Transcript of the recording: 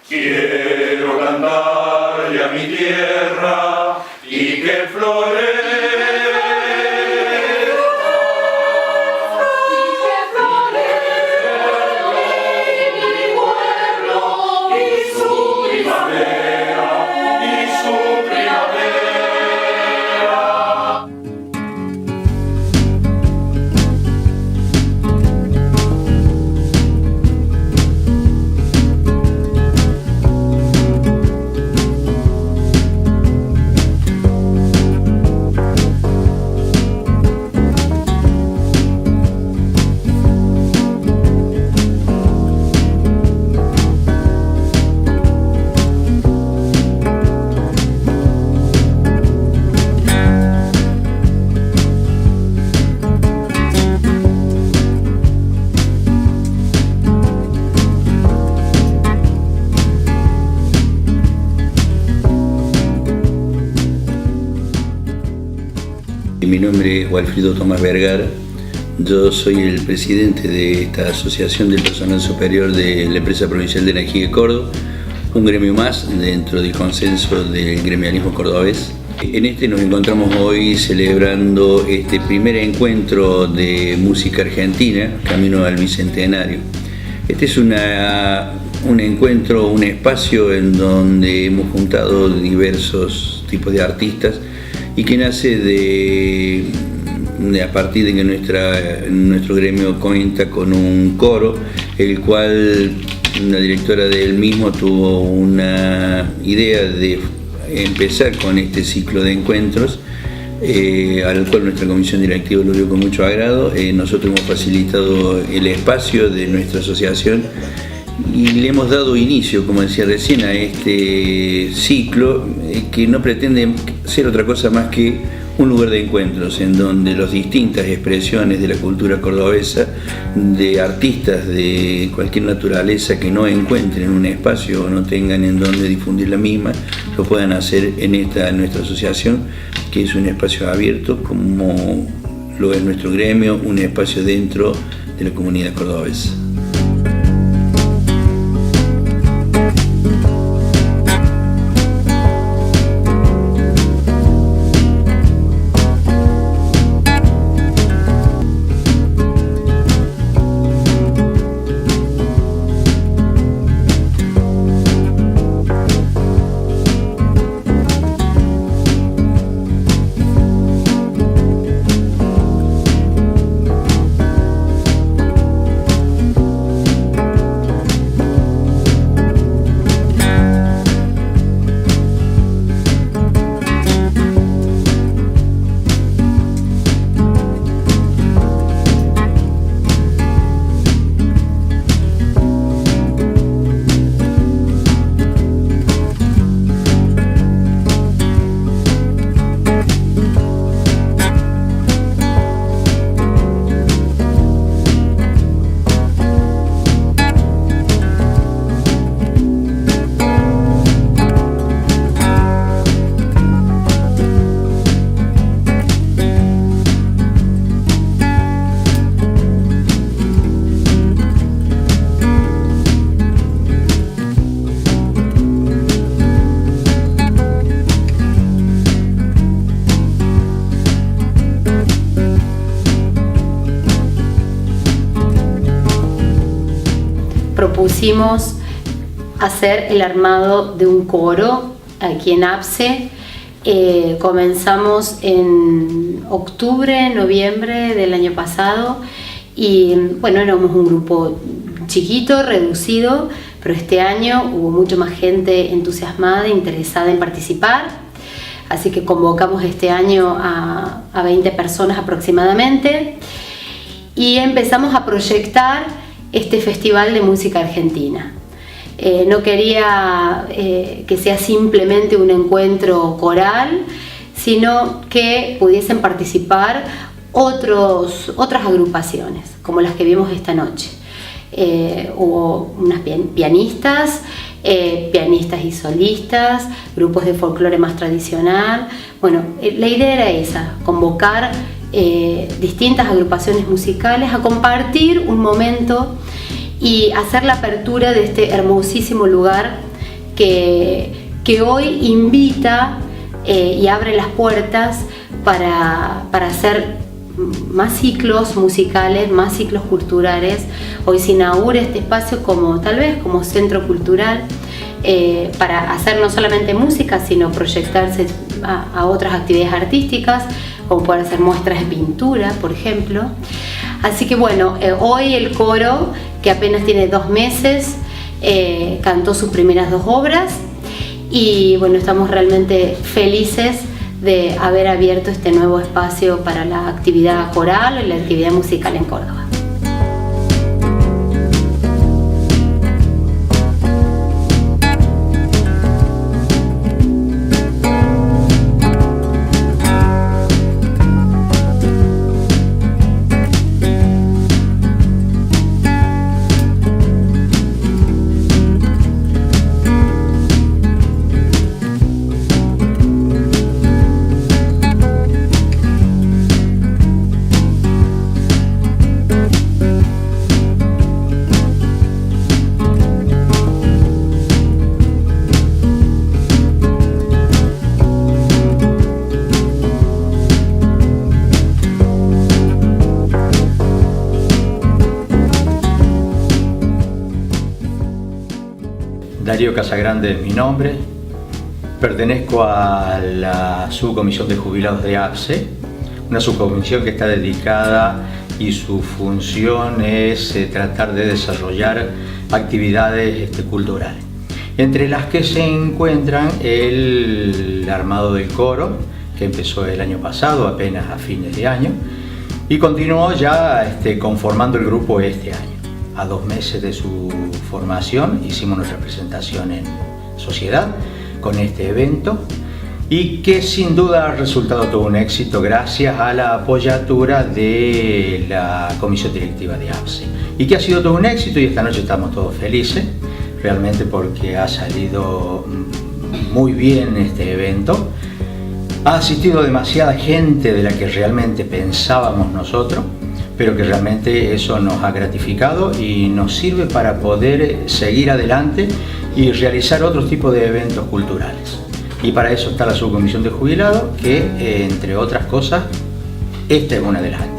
Quiero cantarle a mi tierra y que florezca. Mi nombre es Walfrido Tomás Vergara, yo soy el presidente de esta Asociación del Personal Superior de la Empresa Provincial de Energía de Córdoba, un gremio más dentro del consenso del gremialismo cordobés. En este nos encontramos hoy celebrando este primer encuentro de música argentina, camino al Bicentenario. Este es un encuentro, un espacio en donde hemos juntado diversos tipos de artistas y que nace a partir de que nuestro gremio cuenta con un coro, el cual la directora del mismo tuvo una idea de empezar con este ciclo de encuentros, al cual nuestra comisión directiva lo vio con mucho agrado. Nosotros hemos facilitado el espacio de nuestra asociación y le hemos dado inicio, como decía recién, a este ciclo que no pretende ser otra cosa más que un lugar de encuentros en donde las distintas expresiones de la cultura cordobesa, de artistas de cualquier naturaleza que no encuentren un espacio o no tengan en donde difundir la misma, lo puedan hacer en nuestra asociación, que es un espacio abierto como lo es nuestro gremio, un espacio dentro de la comunidad cordobesa. Propusimos hacer el armado de un coro aquí en APSE. Comenzamos en octubre, noviembre del año pasado y bueno, éramos un grupo chiquito, reducido, pero este año hubo mucho más gente entusiasmada, interesada en participar, así que convocamos este año a 20 personas aproximadamente y empezamos a proyectar este festival de música argentina. No quería que sea simplemente un encuentro coral, sino que pudiesen participar otras agrupaciones, como las que vimos esta noche. Hubo unas pianistas, pianistas y solistas, grupos de folclore más tradicional. Bueno, la idea era esa, convocar distintas agrupaciones musicales a compartir un momento y hacer la apertura de este hermosísimo lugar que hoy invita y abre las puertas para hacer más ciclos musicales, más ciclos culturales. Hoy se inaugura este espacio tal vez como centro cultural para hacer no solamente música, sino proyectarse a otras actividades artísticas, como pueden ser muestras de pintura, por ejemplo. Así que bueno, hoy el coro, que apenas tiene 2 meses, cantó sus primeras 2 obras y bueno, estamos realmente felices de haber abierto este nuevo espacio para la actividad coral y la actividad musical en Córdoba. Darío Casagrande es mi nombre, pertenezco a la subcomisión de jubilados de APSE, una subcomisión que está dedicada y su función es tratar de desarrollar actividades culturales, entre las que se encuentran el armado del coro, que empezó el año pasado, apenas a fines de año, y continuó ya conformando el grupo este año. A 2 meses de su formación hicimos nuestra presentación en sociedad con este evento y que sin duda ha resultado todo un éxito gracias a la apoyatura de la comisión directiva de APSE y que ha sido todo un éxito y esta noche estamos todos felices realmente porque ha salido muy bien este evento. Ha asistido demasiada gente de la que realmente pensábamos nosotros, pero que realmente eso nos ha gratificado y nos sirve para poder seguir adelante y realizar otro tipo de eventos culturales. Y para eso está la subcomisión de jubilados, que entre otras cosas, esta es una de las actividades.